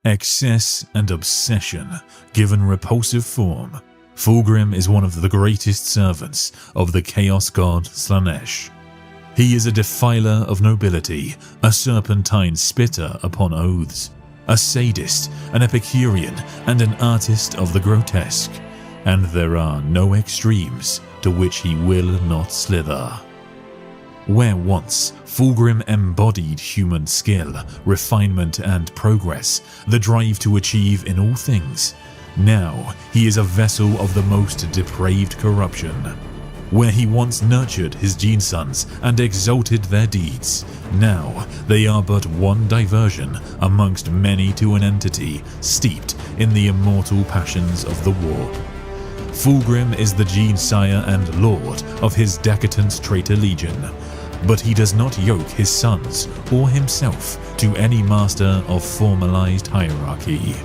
Excess and obsession given repulsive form, Fulgrim is one of the greatest servants of the chaos god Slaanesh. He is a defiler of nobility, a serpentine spitter upon oaths, a sadist, an Epicurean, and an artist of the grotesque, and there are no extremes to which he will not slither. Where once Fulgrim embodied human skill, refinement and progress, the drive to achieve in all things, now he is a vessel of the most depraved corruption. Where he once nurtured his gene sons and exalted their deeds, now they are but one diversion amongst many to an entity steeped in the immortal passions of the warp. Fulgrim is the gene sire and lord of his decadent traitor legion, but he does not yoke his sons or himself to any master of formalized hierarchy.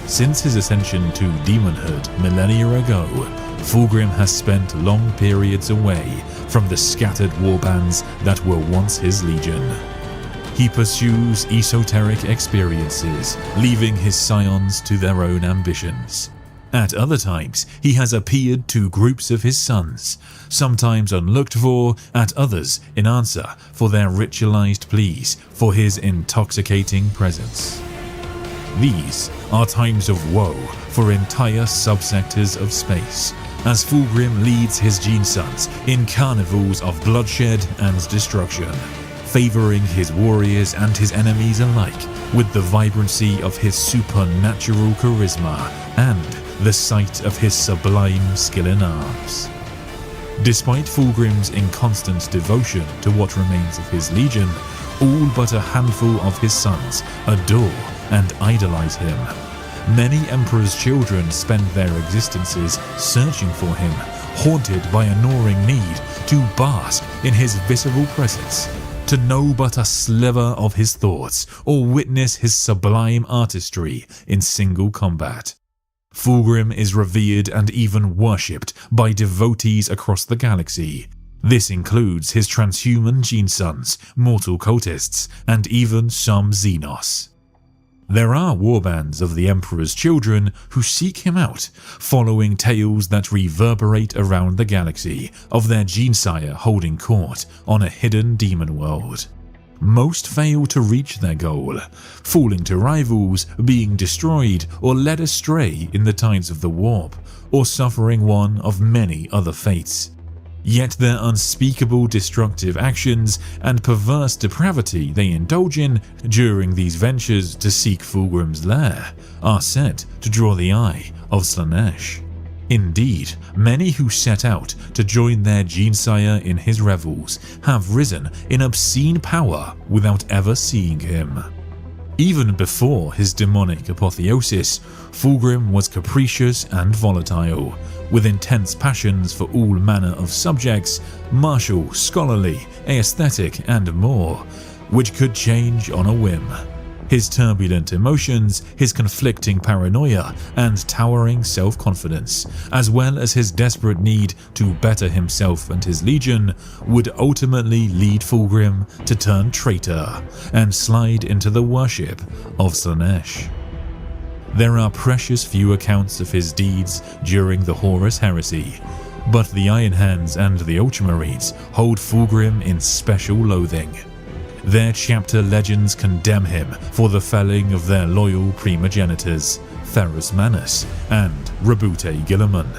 Since his ascension to demonhood millennia ago, Fulgrim has spent long periods away from the scattered warbands that were once his legion. He pursues esoteric experiences, leaving his scions to their own ambitions. At other times, he has appeared to groups of his sons, sometimes unlooked for, at others in answer for their ritualized pleas for his intoxicating presence. These are times of woe for entire subsectors of space, as Fulgrim leads his gene sons in carnivals of bloodshed and destruction, favoring his warriors and his enemies alike with the vibrancy of his supernatural charisma and the sight of his sublime skill in arms. Despite Fulgrim's inconstant devotion to what remains of his legion, all but a handful of his sons adore and idolize him. Many Emperor's children spend their existences searching for him, haunted by a gnawing need to bask in his visceral presence, to know but a sliver of his thoughts or witness his sublime artistry in single combat. Fulgrim is revered and even worshipped by devotees across the galaxy. This includes his transhuman gene sons, mortal cultists, and even some Xenos. There are warbands of the Emperor's children who seek him out, following tales that reverberate around the galaxy of their gene sire holding court on a hidden demon world. Most fail to reach their goal, falling to rivals, being destroyed or led astray in the tides of the warp, or suffering one of many other fates. Yet their unspeakable destructive actions and perverse depravity they indulge in during these ventures to seek Fulgrim's lair are said to draw the eye of Slaanesh. Indeed, many who set out to join their gene sire in his revels have risen in obscene power without ever seeing him. Even before his demonic apotheosis, Fulgrim was capricious and volatile, with intense passions for all manner of subjects, martial, scholarly, aesthetic, and more, which could change on a whim. His turbulent emotions, his conflicting paranoia, and towering self-confidence, as well as his desperate need to better himself and his legion, would ultimately lead Fulgrim to turn traitor and slide into the worship of Slaanesh. There are precious few accounts of his deeds during the Horus Heresy, but the Iron Hands and the Ultramarines hold Fulgrim in special loathing. Their chapter legends condemn him for the felling of their loyal primogenitors, Ferrus Manus and Rabute Guilliman.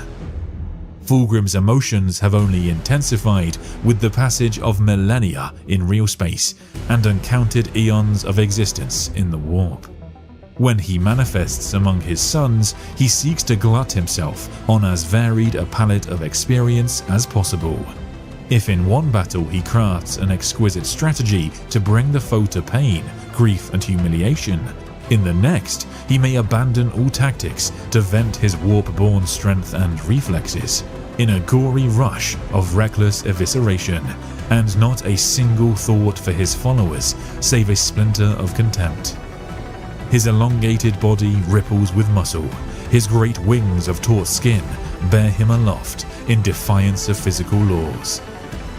Fulgrim's emotions have only intensified with the passage of millennia in real space and uncounted eons of existence in the warp. When he manifests among his sons, he seeks to glut himself on as varied a palette of experience as possible. If in one battle he crafts an exquisite strategy to bring the foe to pain, grief and humiliation, in the next he may abandon all tactics to vent his warp-born strength and reflexes in a gory rush of reckless evisceration, and not a single thought for his followers save a splinter of contempt. His elongated body ripples with muscle, his great wings of taut skin bear him aloft in defiance of physical laws.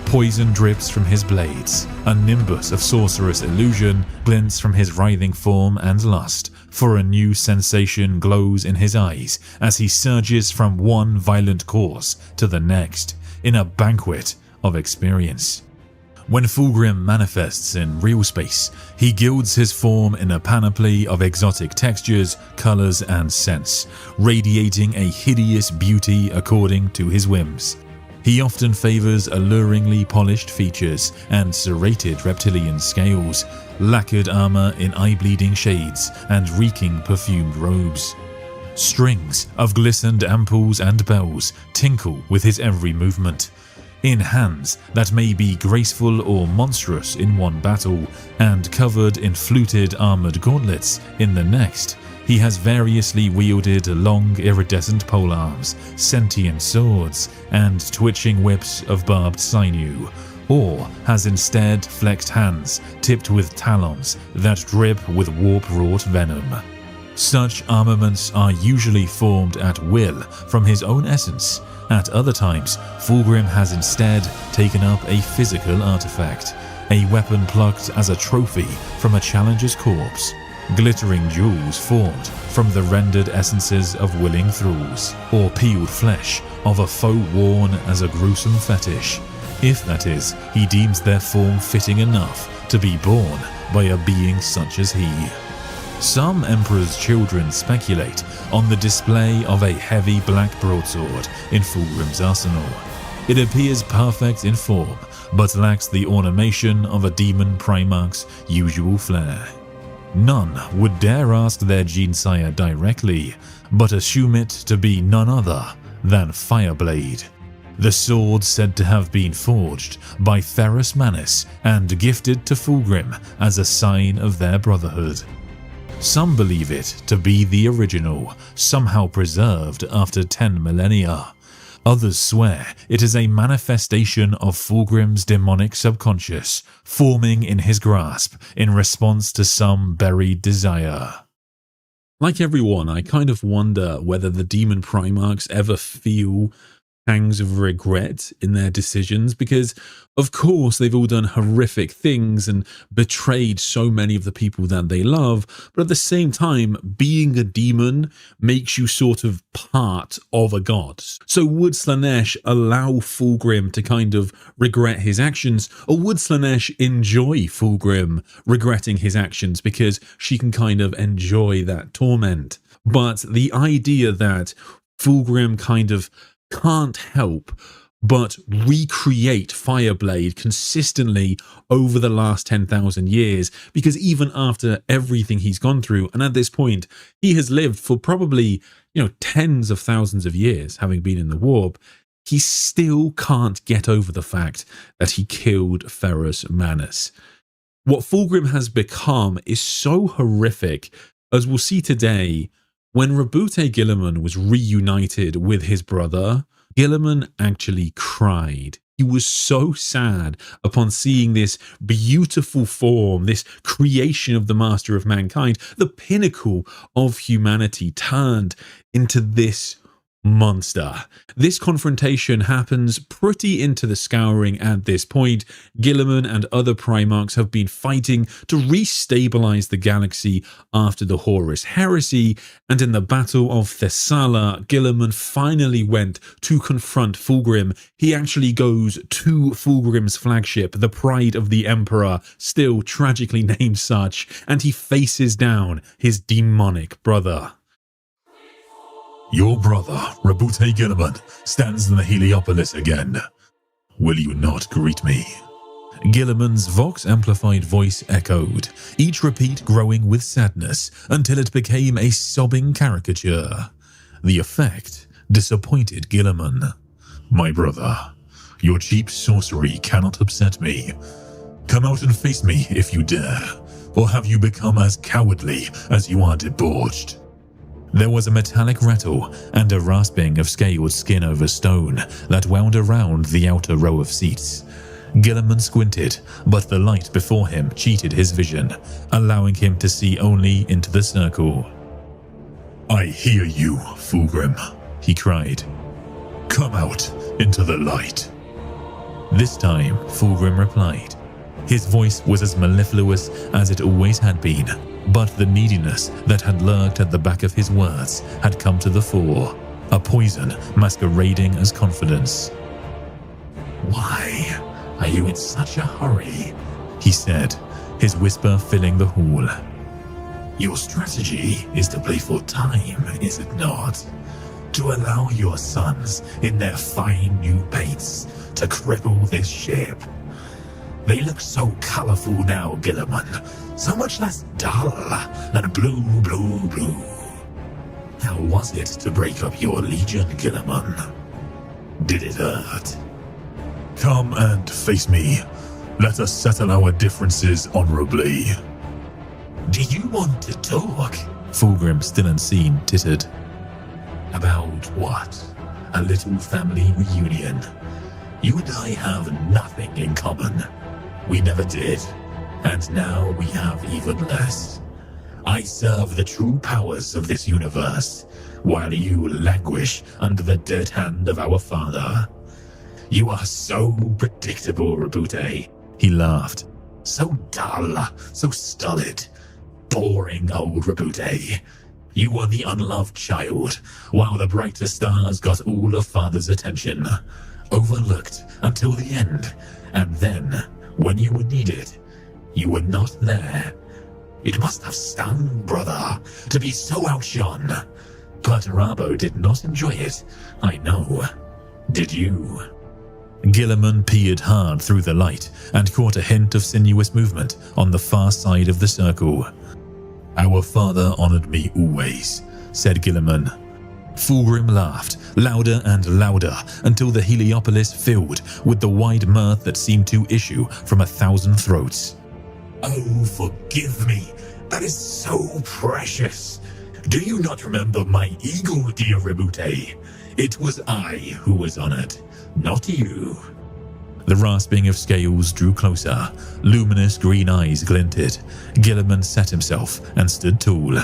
Poison drips from his blades, a nimbus of sorcerous illusion glints from his writhing form and lust, for a new sensation glows in his eyes as he surges from one violent course to the next in a banquet of experience. When Fulgrim manifests in real space, he gilds his form in a panoply of exotic textures, colors, and scents, radiating a hideous beauty according to his whims. He often favors alluringly polished features and serrated reptilian scales, lacquered armor in eye-bleeding shades, and reeking perfumed robes. Strings of glistened ampoules and bells tinkle with his every movement. In hands that may be graceful or monstrous in one battle, and covered in fluted armored gauntlets in the next, he has variously wielded long iridescent polearms, sentient swords, and twitching whips of barbed sinew, or has instead flexed hands tipped with talons that drip with warp-wrought venom. Such armaments are usually formed at will from his own essence. At other times, Fulgrim has instead taken up a physical artifact, a weapon plucked as a trophy from a challenger's corpse, glittering jewels formed from the rendered essences of willing thralls, or peeled flesh of a foe worn as a gruesome fetish, if that is, he deems their form fitting enough to be borne by a being such as he. Some Emperor's children speculate on the display of a heavy black broadsword in Fulgrim's arsenal. It appears perfect in form, but lacks the ornamentation of a demon Primarch's usual flair. None would dare ask their Genesire directly, but assume it to be none other than Fireblade, the sword said to have been forged by Ferrus Manus and gifted to Fulgrim as a sign of their brotherhood. Some believe it to be the original, somehow preserved after 10 millennia. Others swear it is a manifestation of Fulgrim's demonic subconscious, forming in his grasp in response to some buried desire. Like everyone, I kind of wonder whether the demon Primarchs ever feel pangs of regret in their decisions, because of course they've all done horrific things and betrayed so many of the people that they love, but at the same time, being a demon makes you sort of part of a god. So would Slaanesh allow Fulgrim to kind of regret his actions, or would Slaanesh enjoy Fulgrim regretting his actions because she can kind of enjoy that torment? But the idea that Fulgrim kind of can't help but recreate Fireblade consistently over the last 10,000 years, because even after everything he's gone through, and at this point he has lived for probably, tens of thousands of years having been in the warp, he still can't get over the fact that he killed Ferrus Manus. What Fulgrim has become is so horrific, as we'll see today. When Rabute Guilliman was reunited with his brother, Guilliman actually cried. He was so sad upon seeing this beautiful form, this creation of the master of mankind, the pinnacle of humanity, turned into this monster. This confrontation happens pretty into the scouring at this point. Guilliman and other Primarchs have been fighting to restabilize the galaxy after the Horus heresy, and in the Battle of Thessala, Guilliman finally went to confront Fulgrim. He actually goes to Fulgrim's flagship, the Pride of the Emperor, still tragically named such, and he faces down his demonic brother. Your brother, Rabute Guilliman, stands in the Heliopolis again. Will you not greet me? Guilliman's vox-amplified voice echoed, each repeat growing with sadness until it became a sobbing caricature. The effect disappointed Guilliman. My brother, your cheap sorcery cannot upset me. Come out and face me if you dare, or have you become as cowardly as you are debauched? There was a metallic rattle and a rasping of scaled skin over stone that wound around the outer row of seats. Guilliman squinted, but the light before him cheated his vision, allowing him to see only into the circle. I hear you, Fulgrim, he cried. Come out into the light. This time, Fulgrim replied. His voice was as mellifluous as it always had been. But the neediness that had lurked at the back of his words had come to the fore, a poison masquerading as confidence. "Why are you in such a hurry?" he said, his whisper filling the hall. "Your strategy is to play for time, is it not? To allow your sons in their fine new paints to cripple this ship. They look so colorful now, Guilliman, so much less dull and blue. How was it to break up your legion, Guilliman? Did it hurt?" "Come and face me. Let us settle our differences honorably." "Do you want to talk?" Fulgrim, still unseen, tittered. "About what? A little family reunion. You and I have nothing in common. We never did, and now we have even less. I serve the true powers of this universe, while you languish under the dead hand of our father. You are so predictable, Rabute," he laughed. "So dull, so stolid. Boring old Rabute. You are the unloved child, while the brighter stars got all of father's attention. Overlooked until the end, and then, when you were needed, you were not there. It must have stung, brother, to be so outshone. But Rabo did not enjoy it, I know. Did you?" Guilliman peered hard through the light and caught a hint of sinuous movement on the far side of the circle. "Our father honored me always," said Guilliman. Fulgrim laughed, louder and louder, until the Heliopolis filled with the wide mirth that seemed to issue from 1,000 throats. "Oh, forgive me. That is so precious. Do you not remember my eagle, dear Rabute? It was I who was honored, not you." The rasping of scales drew closer. Luminous green eyes glinted. Guilliman set himself and stood tall.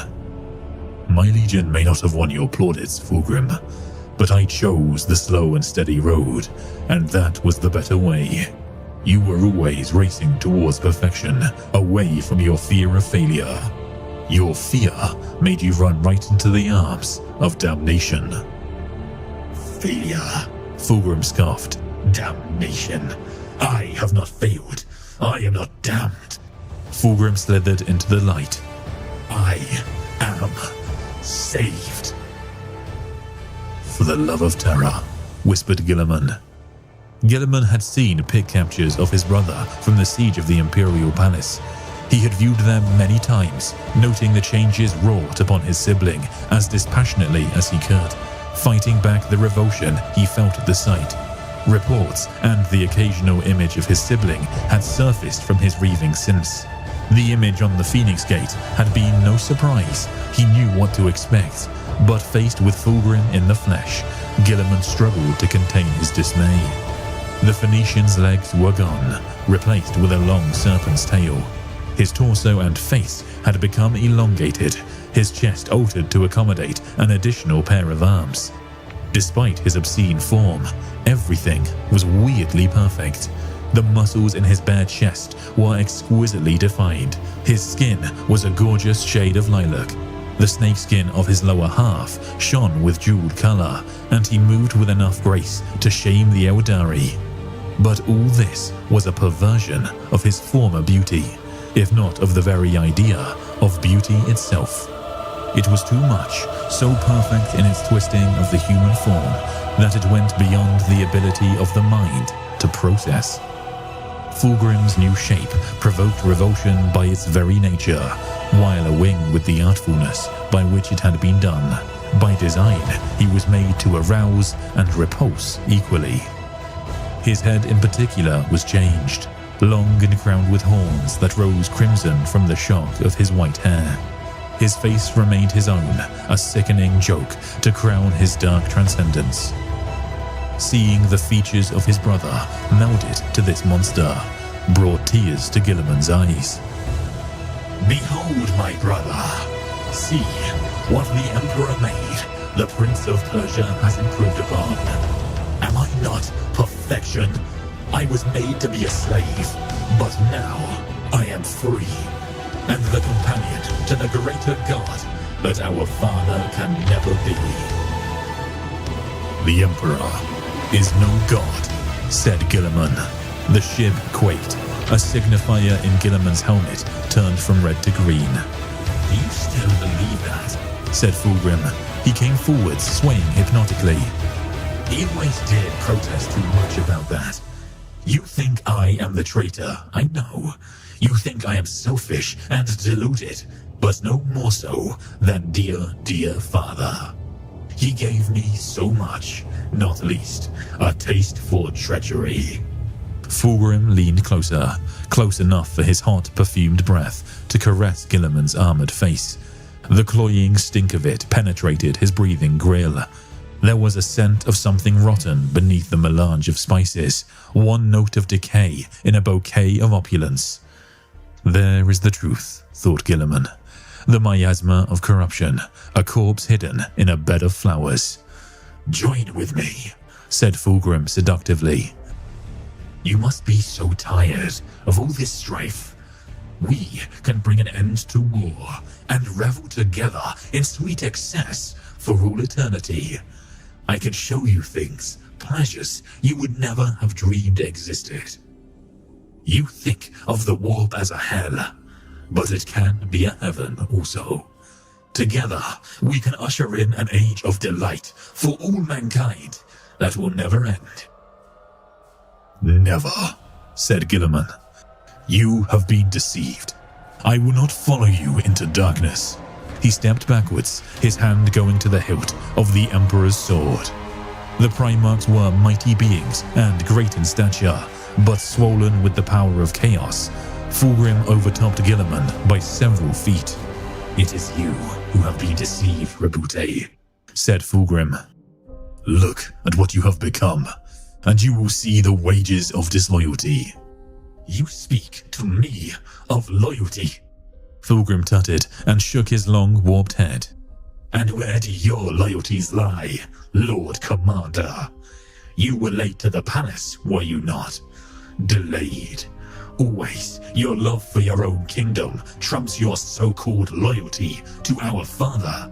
"My legion may not have won your plaudits, Fulgrim, but I chose the slow and steady road, and that was the better way. You were always racing towards perfection, away from your fear of failure. Your fear made you run right into the arms of damnation." "Failure," Fulgrim scoffed. "Damnation. I have not failed. I am not damned." Fulgrim slithered into the light. "I am saved." "For the love of Terra," whispered Guilliman. Guilliman had seen pick captures of his brother from the siege of the Imperial Palace. He had viewed them many times, noting the changes wrought upon his sibling as dispassionately as he could, fighting back the revulsion he felt at the sight. Reports and the occasional image of his sibling had surfaced from his reaving since. The image on the Phoenix Gate had been no surprise. He knew what to expect, but faced with Fulgrim in the flesh, Guilliman struggled to contain his dismay. The Phoenician's legs were gone, replaced with a long serpent's tail. His torso and face had become elongated, his chest altered to accommodate an additional pair of arms. Despite his obscene form, everything was weirdly perfect. The muscles in his bare chest were exquisitely defined. His skin was a gorgeous shade of lilac. The snakeskin of his lower half shone with jeweled color, and he moved with enough grace to shame the Eldari. But all this was a perversion of his former beauty, if not of the very idea of beauty itself. It was too much, so perfect in its twisting of the human form that it went beyond the ability of the mind to process. Fulgrim's new shape provoked revulsion by its very nature, while awing with the artfulness by which it had been done. By design, he was made to arouse and repulse equally. His head in particular was changed, long and crowned with horns that rose crimson from the shock of his white hair. His face remained his own, a sickening joke to crown his dark transcendence. Seeing the features of his brother melded to this monster brought tears to Guilliman's eyes. "Behold, my brother. See what the Emperor made, the Prince of Persia has improved upon. Am I not perfection? I was made to be a slave, but now I am free, and the companion to the greater God that our father can never be. The Emperor is no god, said Guilliman. The ship quaked. A signifier in Guilliman's helmet turned from red to green. You still believe that? Said Fulgrim. He came forwards, swaying hypnotically. He always did protest too much about that. You think I am the traitor, I know. You think I am selfish and deluded, but no more so than dear father. He gave me so much, not least a taste for treachery. Fulgrim leaned closer, close enough for his hot, perfumed breath to caress Guilliman's armored face. The cloying stink of it penetrated his breathing grill. There was a scent of something rotten beneath the melange of spices, one note of decay in a bouquet of opulence. There is the truth, thought Guilliman. The miasma of corruption, a corpse hidden in a bed of flowers. Join with me, said Fulgrim seductively. You must be so tired of all this strife. We can bring an end to war and revel together in sweet excess for all eternity. I can show you things, pleasures you would never have dreamed existed. You think of the warp as a hell, but it can be a heaven also. Together, we can usher in an age of delight for all mankind that will never end. Never, said Guilliman. You have been deceived. I will not follow you into darkness. He stepped backwards, his hand going to the hilt of the Emperor's sword. The Primarchs were mighty beings and great in stature, but swollen with the power of chaos. Fulgrim overtopped Guilliman by several feet. It is you who have been deceived, Rebute, said Fulgrim. Look at what you have become, and you will see the wages of disloyalty. You speak to me of loyalty? Fulgrim tutted and shook his long, warped head. And where do your loyalties lie, Lord Commander? You were late to the palace, were you not? Delayed. Always, your love for your own kingdom trumps your so-called loyalty to our father.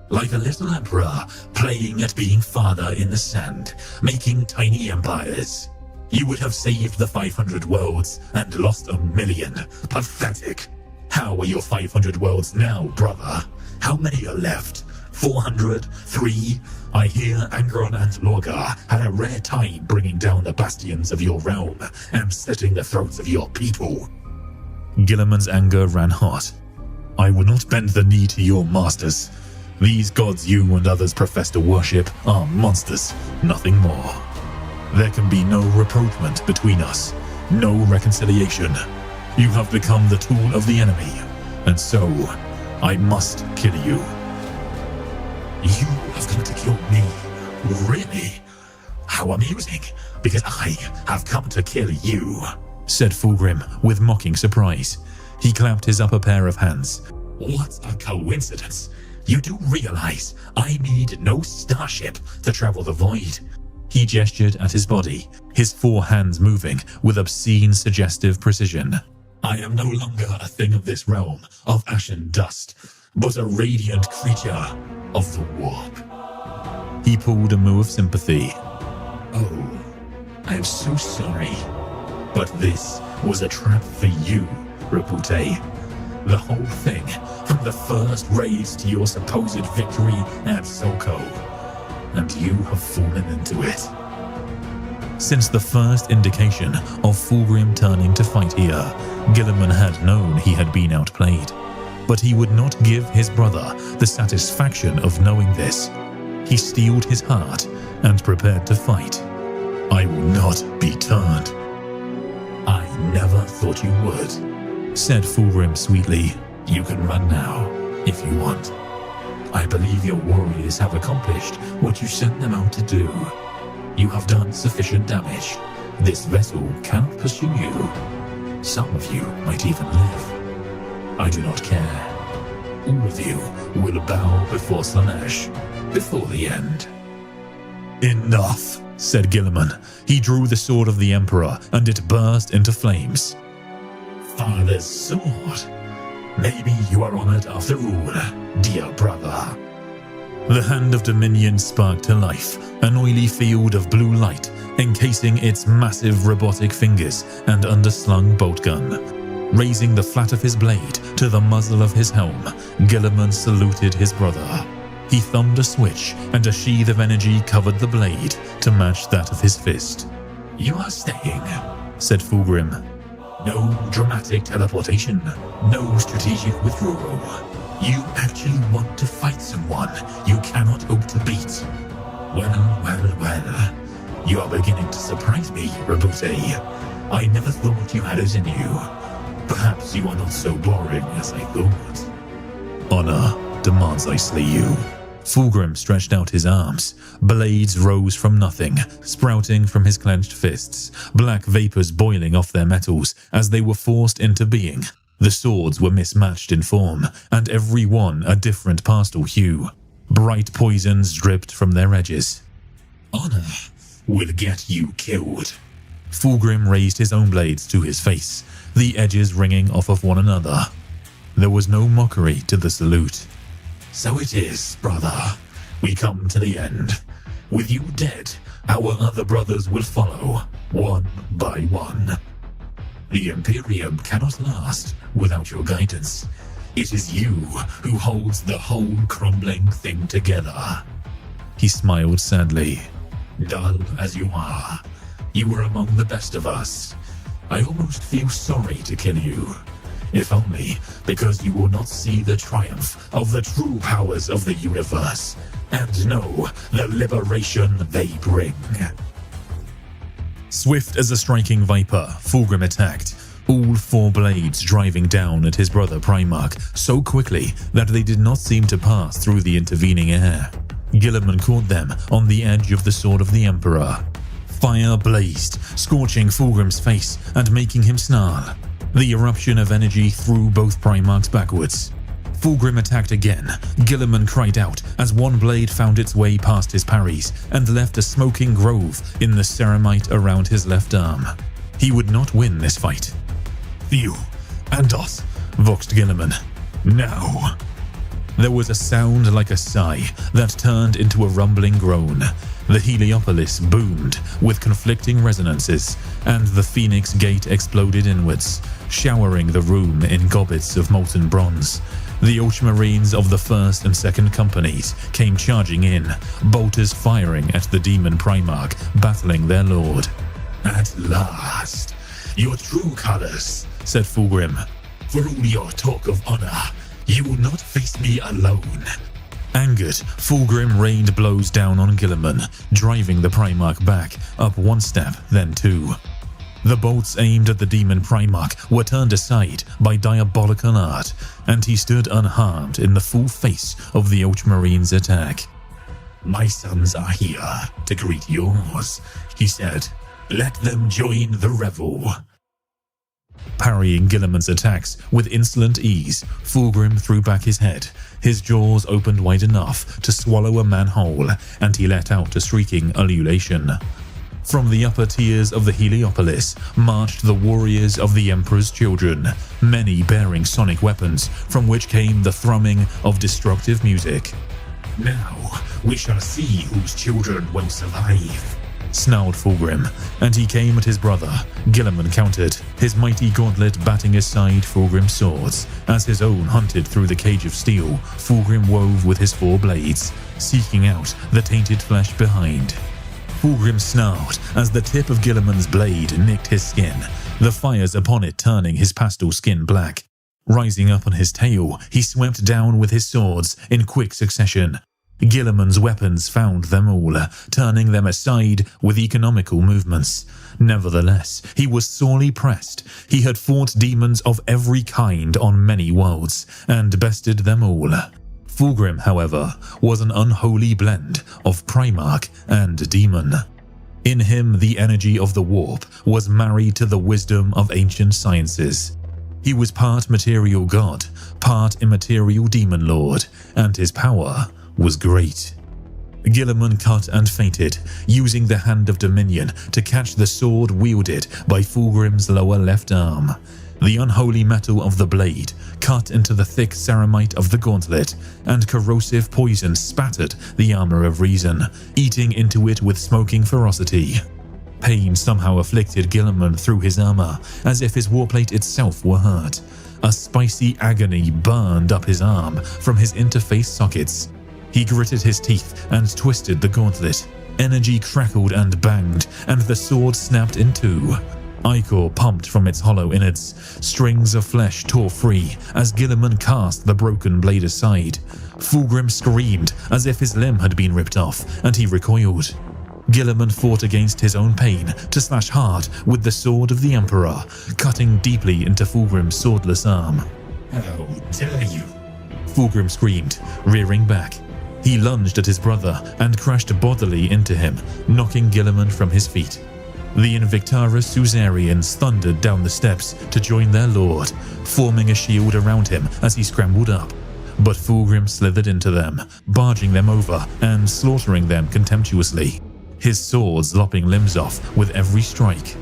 Like a little emperor, playing at being father in the sand, making tiny empires. You would have saved the 500 worlds and lost 1,000,000. Pathetic. How are your 500 worlds now, brother? How many are left? 400? 3? I hear Angron and Lorgar had a rare time bringing down the bastions of your realm and slitting the throats of your people. Guilliman's anger ran hot. I will not bend the knee to your masters. These gods you and others profess to worship are monsters, nothing more. There can be no rapprochement between us, no reconciliation. You have become the tool of the enemy, and so I must kill you. You have come to kill me? Really? How amusing, because I have come to kill you, said Fulgrim with mocking surprise. He clapped his upper pair of hands. What a coincidence. You do realize I need no starship to travel the void. He gestured at his body, his 4 hands moving with obscene suggestive precision. I am no longer a thing of this realm of ash and dust, but a radiant creature of the warp. He pulled a moo of sympathy. Oh, I am so sorry, but this was a trap for you, Rebute. The whole thing, from the first raise to your supposed victory at Solko, and you have fallen into it. Since the first indication of Fulgrim turning to fight here, Guilliman had known he had been outplayed. But he would not give his brother the satisfaction of knowing this. He steeled his heart and prepared to fight. I will not be turned. I never thought you would, said Fulgrim sweetly. You can run now, if you want. I believe your warriors have accomplished what you sent them out to do. You have done sufficient damage. This vessel cannot pursue you. Some of you might even live. I do not care. All of you will bow before Slaanesh, before the end. Enough, said Guilliman. He drew the sword of the Emperor, and it burst into flames. Father's sword. Maybe you are honored after all, dear brother. The Hand of Dominion sparked to life, an oily field of blue light encasing its massive robotic fingers and underslung bolt gun. Raising the flat of his blade to the muzzle of his helm, Guilliman saluted his brother. He thumbed a switch, and a sheath of energy covered the blade to match that of his fist. You are staying, said Fulgrim. No dramatic teleportation, no strategic withdrawal. You actually want to fight someone you cannot hope to beat. Well. You are beginning to surprise me, Rabute. I never thought you had it in you. Perhaps you are not so boring as I thought. Honor demands I slay you. Fulgrim stretched out his arms. Blades rose from nothing, sprouting from his clenched fists, black vapors boiling off their metals as they were forced into being. The swords were mismatched in form, and every one a different pastel hue. Bright poisons dripped from their edges. Honor will get you killed. Fulgrim raised his own blades to his face, the edges ringing off of one another. There was no mockery to the salute. So it is, brother. We come to the end. With you dead, our other brothers will follow, one by one. The Imperium cannot last without your guidance. It is you who holds the whole crumbling thing together. He smiled sadly. Dull as you are, you were among the best of us. I almost feel sorry to kill you, if only because you will not see the triumph of the true powers of the universe and know the liberation they bring. Swift as a striking viper, Fulgrim attacked, all four blades driving down at his brother Primarch so quickly that they did not seem to pass through the intervening air. Guilliman caught them on the edge of the sword of the Emperor. Fire blazed, scorching Fulgrim's face and making him snarl. The eruption of energy threw both Primarchs backwards. Fulgrim attacked again. Guilliman cried out as one blade found its way past his parries and left a smoking grove in the ceramite around his left arm. He would not win this fight. Phew, Andos, voxed Guilliman. Now. There was a sound like a sigh that turned into a rumbling groan. The Heliopolis boomed with conflicting resonances, and the Phoenix Gate exploded inwards, showering the room in gobbets of molten bronze. The Ultramarines of the 1st and 2nd Companies came charging in, bolters firing at the demon Primarch, battling their lord. At last, your true colors, said Fulgrim. For all your talk of honor, you will not face me alone. Angered, Fulgrim rained blows down on Guilliman, driving the Primarch back, up one step, then two. The bolts aimed at the demon Primarch were turned aside by diabolical art, and he stood unharmed in the full face of the Ultramarines' attack. My sons are here to greet yours, he said. Let them join the revel. Parrying Guilliman's attacks with insolent ease, Fulgrim threw back his head. His jaws opened wide enough to swallow a man whole, and he let out a shrieking ululation. From the upper tiers of the Heliopolis marched the warriors of the Emperor's children, many bearing sonic weapons from which came the thrumming of destructive music. Now we shall see whose children will survive, snarled Fulgrim, and he came at his brother. Guilliman countered, his mighty gauntlet batting aside Fulgrim's swords. As his own hunted through the cage of steel, Fulgrim wove with his four blades, seeking out the tainted flesh behind. Fulgrim snarled as the tip of Guilliman's blade nicked his skin, the fires upon it turning his pastel skin black. Rising up on his tail, he swept down with his swords in quick succession. Guilliman's weapons found them all, turning them aside with economical movements. Nevertheless, he was sorely pressed. He had fought demons of every kind on many worlds, and bested them all. Fulgrim, however, was an unholy blend of Primarch and demon. In him, the energy of the warp was married to the wisdom of ancient sciences. He was part material god, part immaterial demon lord, and his power was great. Guilliman cut and feinted, using the Hand of Dominion to catch the sword wielded by Fulgrim's lower left arm. The unholy metal of the blade cut into the thick ceramite of the gauntlet, and corrosive poison spattered the armor of reason, eating into it with smoking ferocity. Pain somehow afflicted Guilliman through his armor, as if his warplate itself were hurt. A spicy agony burned up his arm from his interface sockets. He gritted his teeth and twisted the gauntlet. Energy crackled and banged, and the sword snapped in two. Ichor pumped from its hollow innards. Strings of flesh tore free as Guilliman cast the broken blade aside. Fulgrim screamed as if his limb had been ripped off, and he recoiled. Guilliman fought against his own pain to slash hard with the sword of the Emperor, cutting deeply into Fulgrim's swordless arm. How dare you! Fulgrim screamed, rearing back. He lunged at his brother and crashed bodily into him, knocking Guilliman from his feet. The Invictara Suzerains thundered down the steps to join their lord, forming a shield around him as he scrambled up. But Fulgrim slithered into them, barging them over and slaughtering them contemptuously, his swords lopping limbs off with every strike.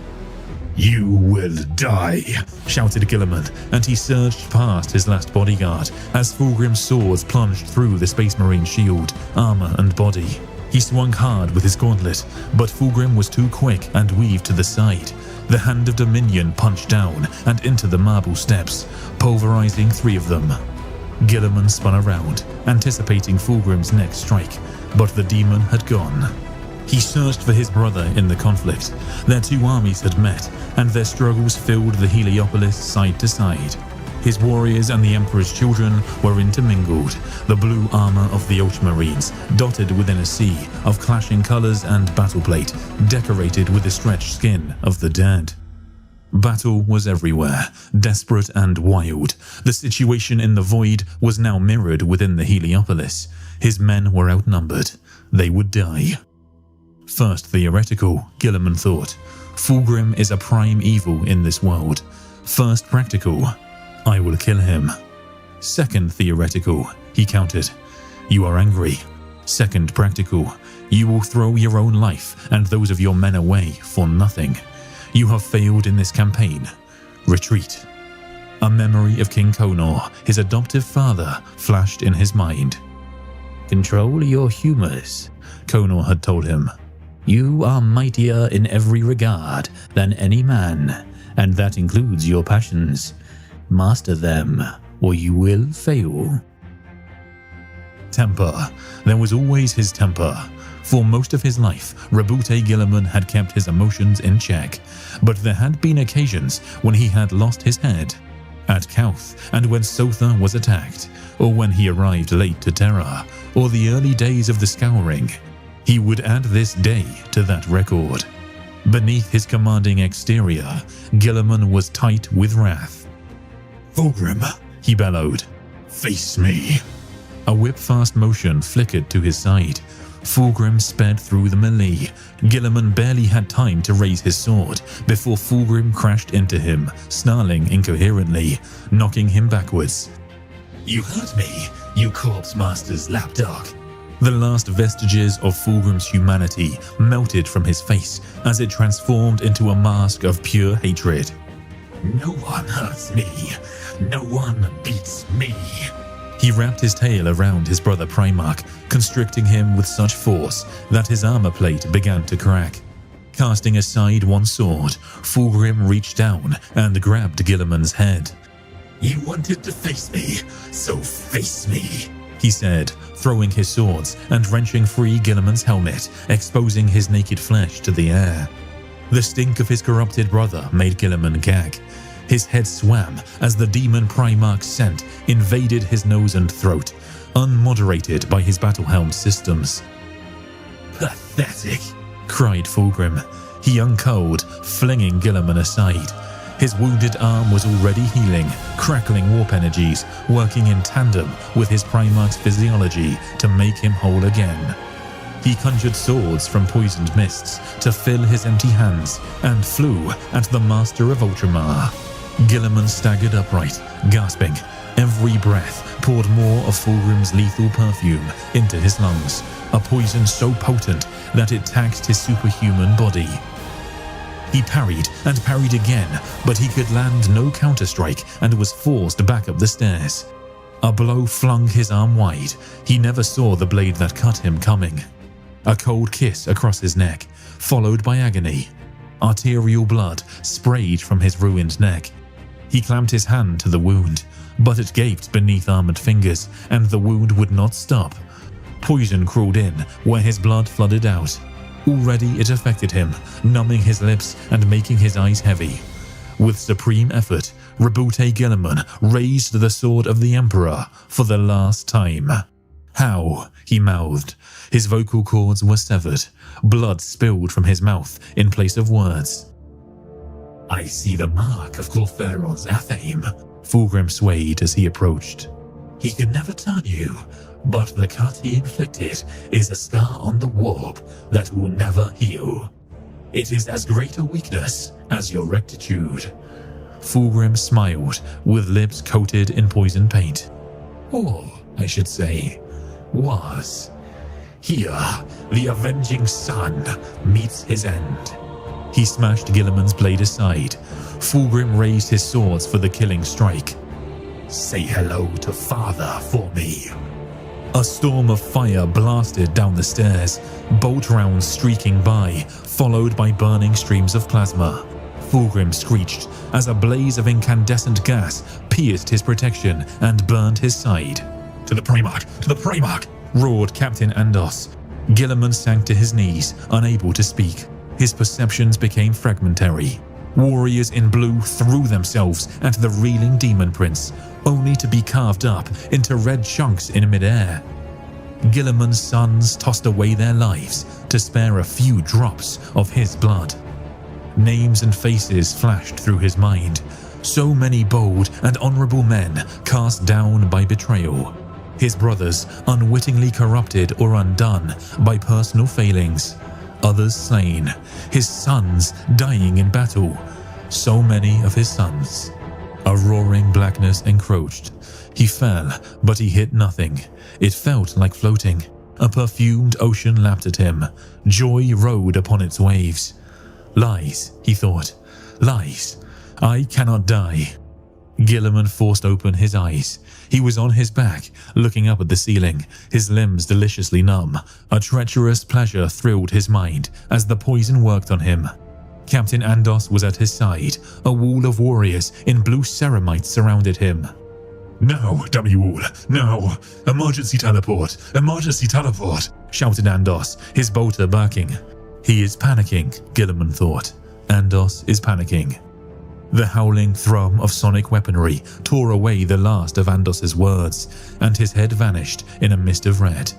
You will die, shouted Guilliman, and he surged past his last bodyguard as Fulgrim's swords plunged through the Space Marine shield, armor, and body. He swung hard with his gauntlet, but Fulgrim was too quick and weaved to the side. The Hand of Dominion punched down and into the marble steps, pulverizing 3 of them. Guilliman spun around, anticipating Fulgrim's next strike, but the demon had gone. He searched for his brother in the conflict. Their 2 armies had met, and their struggles filled the Heliopolis side to side. His warriors and the Emperor's children were intermingled, the blue armor of the Ultramarines dotted within a sea of clashing colors and battleplate decorated with the stretched skin of the dead. Battle was everywhere, desperate and wild. The situation in the void was now mirrored within the Heliopolis. His men were outnumbered. They would die. First theoretical, Guilliman thought. Fulgrim is a prime evil in this world. First practical, I will kill him. Second theoretical, he countered. You are angry. Second practical, you will throw your own life and those of your men away for nothing. You have failed in this campaign. Retreat. A memory of King Conor, his adoptive father, flashed in his mind. Control your humors, Conor had told him. You are mightier in every regard than any man, and that includes your passions. Master them, or you will fail. Temper. There was always his temper. For most of his life, Rabute Guilliman had kept his emotions in check, but there had been occasions when he had lost his head. At Kauth, and when Sotha was attacked, or when he arrived late to Terra, or the early days of the Scouring. He would add this day to that record. Beneath his commanding exterior, Guilliman was tight with wrath. Fulgrim, he bellowed. face me. A whip-fast motion flickered to his side. Fulgrim sped through the melee. Guilliman barely had time to raise his sword before Fulgrim crashed into him, snarling incoherently, knocking him backwards. You hurt me, you corpse master's lapdog. The last vestiges of Fulgrim's humanity melted from his face as it transformed into a mask of pure hatred. No one hurts me. No one beats me. He wrapped his tail around his brother Primarch, constricting him with such force that his armor plate began to crack. Casting aside one sword, Fulgrim reached down and grabbed Guilliman's head. You wanted to face me, so face me, he said, throwing his swords and wrenching free Guilliman's helmet, exposing his naked flesh to the air. The stink of his corrupted brother made Guilliman gag. His head swam as the demon Primarch's scent invaded his nose and throat, unmoderated by his battle helm systems. Pathetic, cried Fulgrim. He uncoiled, flinging Guilliman aside. His wounded arm was already healing, crackling warp energies, working in tandem with his Primarch's physiology to make him whole again. He conjured swords from poisoned mists to fill his empty hands and flew at the master of Ultramar. Guilliman staggered upright, gasping. Every breath poured more of Fulgrim's lethal perfume into his lungs, a poison so potent that it taxed his superhuman body. He parried and parried again, but he could land no counter-strike and was forced back up the stairs. A blow flung his arm wide. He never saw the blade that cut him coming. A cold kiss across his neck, followed by agony. Arterial blood sprayed from his ruined neck. He clamped his hand to the wound, but it gaped beneath armored fingers, and the wound would not stop. Poison crawled in where his blood flooded out. Already it affected him, numbing his lips and making his eyes heavy. With supreme effort, Rebute Guilliman raised the sword of the Emperor for the last time. "How?" he mouthed. His vocal cords were severed. Blood spilled from his mouth in place of words. "I see the mark of Clorferon's athame." Fulgrim swayed as he approached. "He can never turn you, but the cut he inflicted is a scar on the warp that will never heal. It is as great a weakness as your rectitude." Fulgrim smiled, with lips coated in poison paint. Or, I should say, was. Here, the avenging sun meets his end. He smashed Guilliman's blade aside. Fulgrim raised his swords for the killing strike. "Say hello to father for me." A storm of fire blasted down the stairs, bolt rounds streaking by, followed by burning streams of plasma. Fulgrim screeched as a blaze of incandescent gas pierced his protection and burned his side. "To the Primarch! To the Primarch!" roared Captain Andos. Guilliman sank to his knees, unable to speak. His perceptions became fragmentary. Warriors in blue threw themselves at the reeling demon prince, only to be carved up into red chunks in midair. Guilliman's sons tossed away their lives to spare a few drops of his blood. Names and faces flashed through his mind. So many bold and honorable men cast down by betrayal. His brothers unwittingly corrupted or undone by personal failings. Others slain. His sons dying in battle. So many of his sons. A roaring blackness encroached. He fell, but he hit nothing. It felt like floating. A perfumed ocean lapped at him. Joy rode upon its waves. Lies, he thought. Lies. I cannot die. Guilliman forced open his eyes. He was on his back, looking up at the ceiling, his limbs deliciously numb. A treacherous pleasure thrilled his mind as the poison worked on him. Captain Andos was at his side. A wall of warriors in blue ceramites surrounded him. "No, dummy wall, no! Emergency teleport! Emergency teleport!" shouted Andos, his bolter barking. He is panicking, Guilliman thought. Andos is panicking. The howling thrum of sonic weaponry tore away the last of Andos's words, and his head vanished in a mist of red.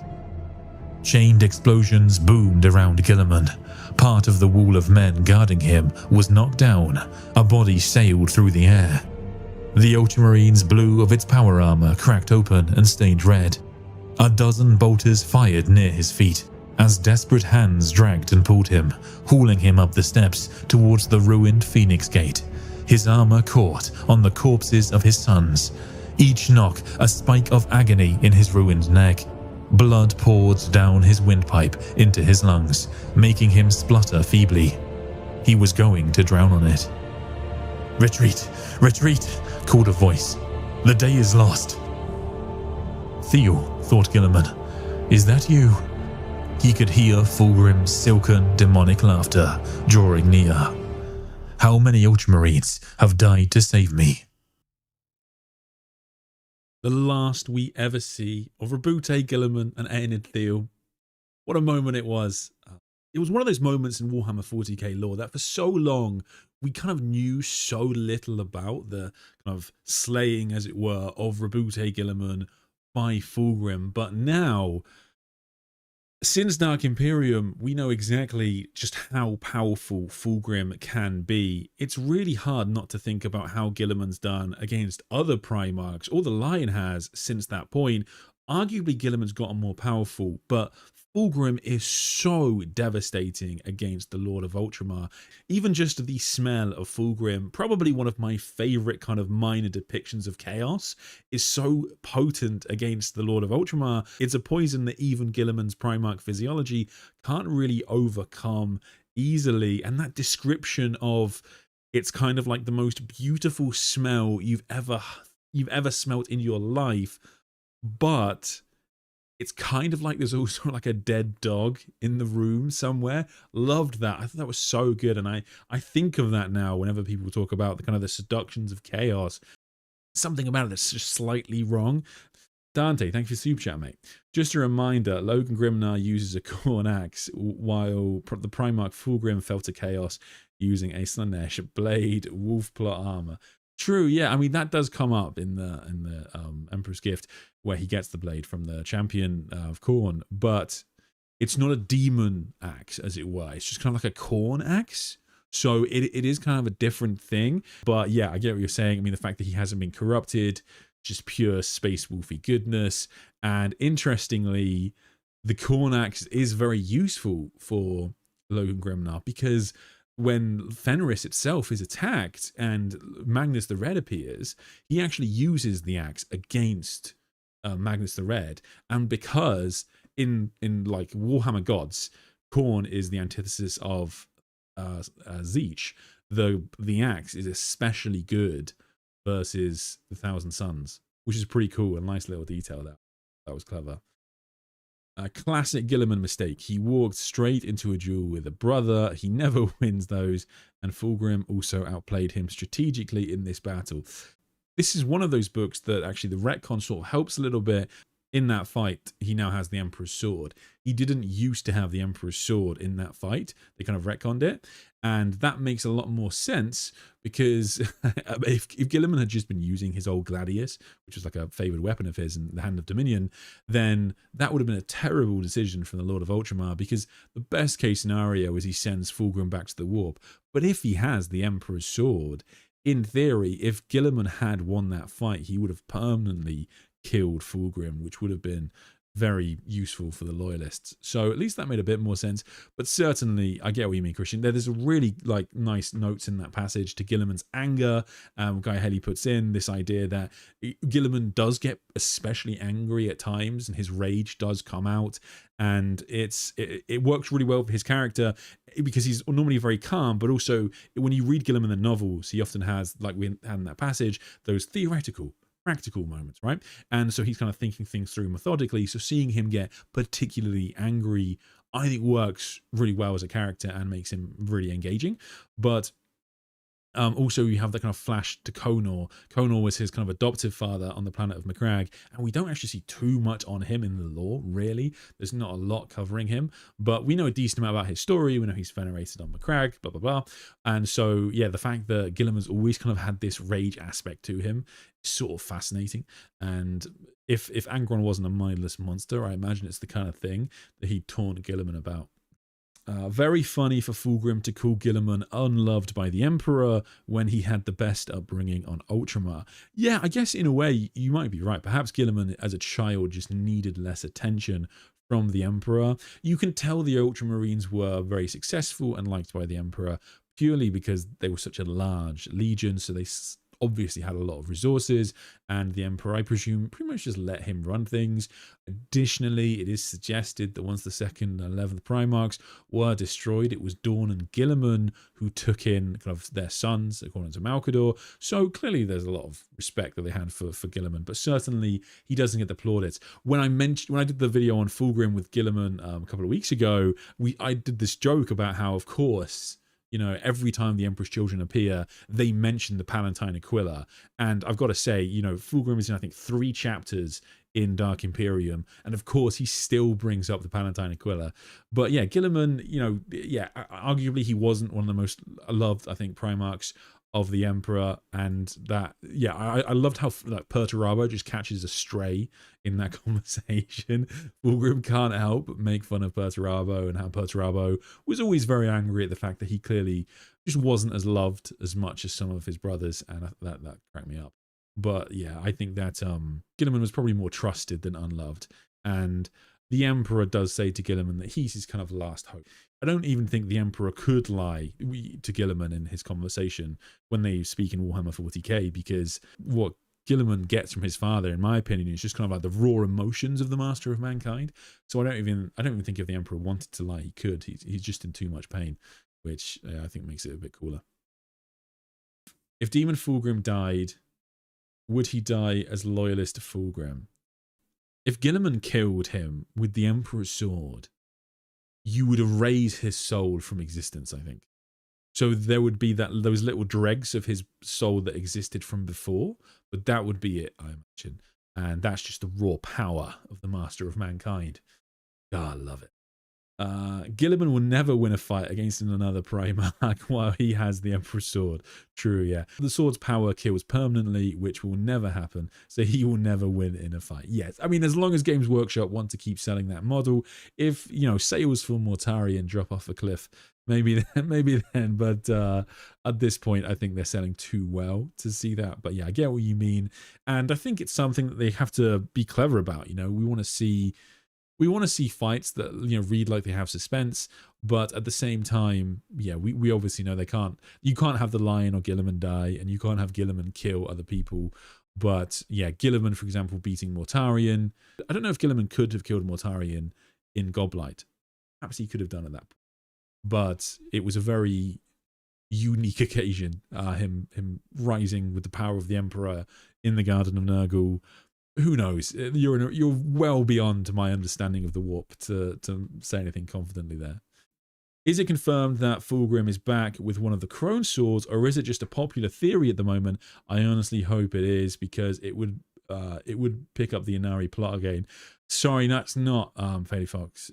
Chained explosions boomed around Guilliman. Part of the wall of men guarding him was knocked down. A body sailed through the air. The Ultramarine's blue of its power armor cracked open and stained red. A dozen bolters fired near his feet as desperate hands dragged and pulled him, hauling him up the steps towards the ruined Phoenix Gate. His armor caught on the corpses of his sons, each knock a spike of agony in his ruined neck. Blood poured down his windpipe into his lungs, making him splutter feebly. He was going to drown on it. "Retreat! Retreat!" called a voice. "The day is lost." Theo, thought Guilliman. "Is that you?" He could hear Fulgrim's silken, demonic laughter drawing near. "How many Ultramarines have died to save me?" The last we ever see of Rebute Guilliman and Aenid Theo. What a moment it was. It was one of those moments in Warhammer 40k lore that for so long we kind of knew so little about the kind of slaying, as it were, of Rebute Guilliman by Fulgrim. But now, since Dark Imperium, we know exactly just how powerful Fulgrim can be. It's really hard not to think about how Guilliman's done against other Primarchs, or the Lion has since that point. Arguably, Guilliman's gotten more powerful, but Fulgrim is so devastating against the Lord of Ultramar. Even just the smell of Fulgrim, probably one of my favorite kind of minor depictions of chaos, is so potent against the Lord of Ultramar. It's a poison that even Guilliman's Primarch physiology can't really overcome easily. And that description of it's kind of like the most beautiful smell you've ever smelt in your life, but it's kind of like there's also like a dead dog in the room somewhere. Loved that. I thought that was so good. And I think of that now whenever people talk about the kind of the seductions of chaos. Something about it that's just slightly wrong. Dante, thank you for super chat, mate. Just a reminder, Logan Grimnar uses a corn axe, while the Primarch Fulgrim fell to chaos using a Slanesh blade, wolf plot armor. True, yeah. I mean, that does come up in the Emperor's Gift, where he gets the blade from the champion of Khorne, but it's not a demon axe, as it were. It's just kind of like a corn axe. So it is kind of a different thing. But yeah, I get what you're saying. I mean, the fact that he hasn't been corrupted, just pure space wolfy goodness. And interestingly, the corn axe is very useful for Logan Grimnar, because when Fenris itself is attacked and Magnus the Red appears, he actually uses the axe against Magnus the Red. And because in like Warhammer gods, Khorne is the antithesis of Zeech, the axe is especially good versus the Thousand Suns, which is pretty cool. A nice little detail that was clever. A classic Guilliman mistake. He walked straight into a duel with a brother. He never wins those, and Fulgrim also outplayed him strategically in this battle. This is one of those books that actually the retcon sort of helps a little bit. In that fight, he now has the Emperor's Sword. He didn't used to have the Emperor's Sword in that fight. They kind of retconned it. And that makes a lot more sense, because if Guilliman had just been using his old Gladius, which was like a favored weapon of his in the Hand of Dominion, then that would have been a terrible decision from the Lord of Ultramar, because the best case scenario is he sends Fulgrim back to the warp. But if he has the Emperor's Sword, in theory, if Guilliman had won that fight, he would have permanently killed Fulgrim, which would have been very useful for the loyalists. So at least that made a bit more sense. But certainly, I get what you mean, Christian. There's a really like nice notes in that passage to Guilliman's anger. Guy Haley puts in this idea that Guilliman does get especially angry at times, and his rage does come out, and it works really well for his character, because he's normally very calm, but also when you read Guilliman the novels, he often has, like we had in that passage, those theoretical practical moments, right? And so he's kind of thinking things through methodically. So seeing him get particularly angry, I think works really well as a character and makes him really engaging. But also you have that kind of flash to Conor. Conor was his kind of adoptive father on the planet of Macragge, and we don't actually see too much on him in the lore, really. There's not a lot covering him, but we know a decent amount about his story. We know he's venerated on Macragge, blah, blah, blah. And so, yeah, the fact that Guilliman's always kind of had this rage aspect to him is sort of fascinating. And if Angron wasn't a mindless monster, I imagine it's the kind of thing that he'd taunt Guilliman about. Very funny for Fulgrim to call Guilliman unloved by the Emperor when he had the best upbringing on Ultramar. Yeah, I guess in a way you might be right. Perhaps Guilliman as a child just needed less attention from the Emperor. You can tell the Ultramarines were very successful and liked by the Emperor purely because they were such a large legion, so they obviously had a lot of resources, and the Emperor, I presume, pretty much just let him run things. Additionally, it is suggested that once the 2nd and 11th Primarchs were destroyed, it was Dawn and Guilliman who took in kind of their sons, according to Malcador. So clearly there's a lot of respect that they had for Guilliman, but certainly he doesn't get the plaudits. When I did the video on Fulgrim with Guilliman a couple of weeks ago, I did this joke about how, of course, you know, every time the Emperor's Children appear, they mention the Palatine Aquila. And I've got to say, you know, Fulgrim is in, I think, 3 chapters in Dark Imperium. And of course, he still brings up the Palatine Aquila. But yeah, Guilliman, you know, yeah, arguably he wasn't one of the most loved, I think, Primarchs of the Emperor. And that, yeah, I loved how like Perturabo just catches a stray in that conversation. Fulgrim can't help but make fun of Perturabo, and how Perturabo was always very angry at the fact that he clearly just wasn't as loved as much as some of his brothers, and that cracked me up. But yeah, I think that Guilliman was probably more trusted than unloved, and the Emperor does say to Guilliman that he's his kind of last hope. I don't even think the Emperor could lie to Guilliman in his conversation when they speak in Warhammer 40K, because what Guilliman gets from his father, in my opinion, is just kind of like the raw emotions of the Master of Mankind. So I don't even think if the Emperor wanted to lie, he could. He's just in too much pain, which I think makes it a bit cooler. If Demon Fulgrim died, would he die as loyalist to Fulgrim? If Guilliman killed him with the Emperor's sword, you would erase his soul from existence, I think. So there would be those little dregs of his soul that existed from before, but that would be it, I imagine. And that's just the raw power of the Master of Mankind. God, I love it. Guilliman will never win a fight against another Primarch while he has the Emperor's sword. True, yeah. The sword's power kills permanently, which will never happen, so he will never win in a fight. Yes, I mean, as long as Games Workshop want to keep selling that model, if, you know, sales for Mortarion drop off a cliff, maybe then, but at this point, I think they're selling too well to see that. But yeah, I get what you mean, and I think it's something that they have to be clever about. You know, we want to see fights that, you know, read like they have suspense, but at the same time, yeah, we obviously know you can't have the Lion or Guilliman die, and you can't have Guilliman kill other people. But yeah, Guilliman, for example, beating Mortarion. I don't know if Guilliman could have killed Mortarion in Goblight. Perhaps he could have done at that point. But it was a very unique occasion, him rising with the power of the Emperor in the Garden of Nurgle. Who knows? You're well beyond my understanding of the warp to say anything confidently there. Is it confirmed that Fulgrim is back with one of the Crone swords, or is it just a popular theory at the moment? I honestly hope it is, because it would pick up the Inari plot again. Sorry, that's not Fady Fox.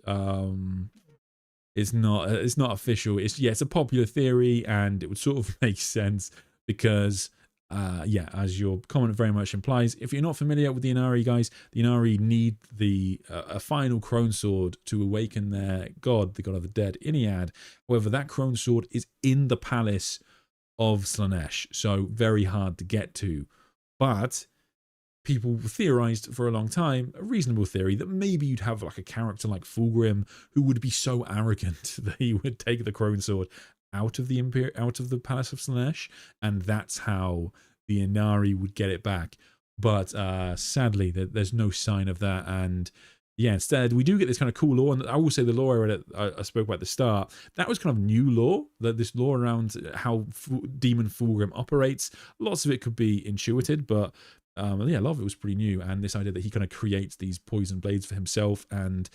It's not official. It's a popular theory, and it would sort of make sense because yeah, as your comment very much implies, if you're not familiar with the Inari, guys, the Inari need a final Crone sword to awaken their god, the god of the dead, Iniad. However, that Crone sword is in the palace of Slaanesh, so very hard to get to. But people theorized for a long time, a reasonable theory, that maybe you'd have like a character like Fulgrim who would be so arrogant that he would take the Crone sword out of the palace of Slaanesh, and that's how the Inari would get it back. But sadly, there's no sign of that. And yeah, instead we do get this kind of cool lore. And I will say the lore I spoke about at the start, that was kind of new lore. That this lore around how Demon Fulgrim operates, lots of it could be intuited, but yeah, a lot of it was pretty new. And this idea that he kind of creates these poison blades for himself, and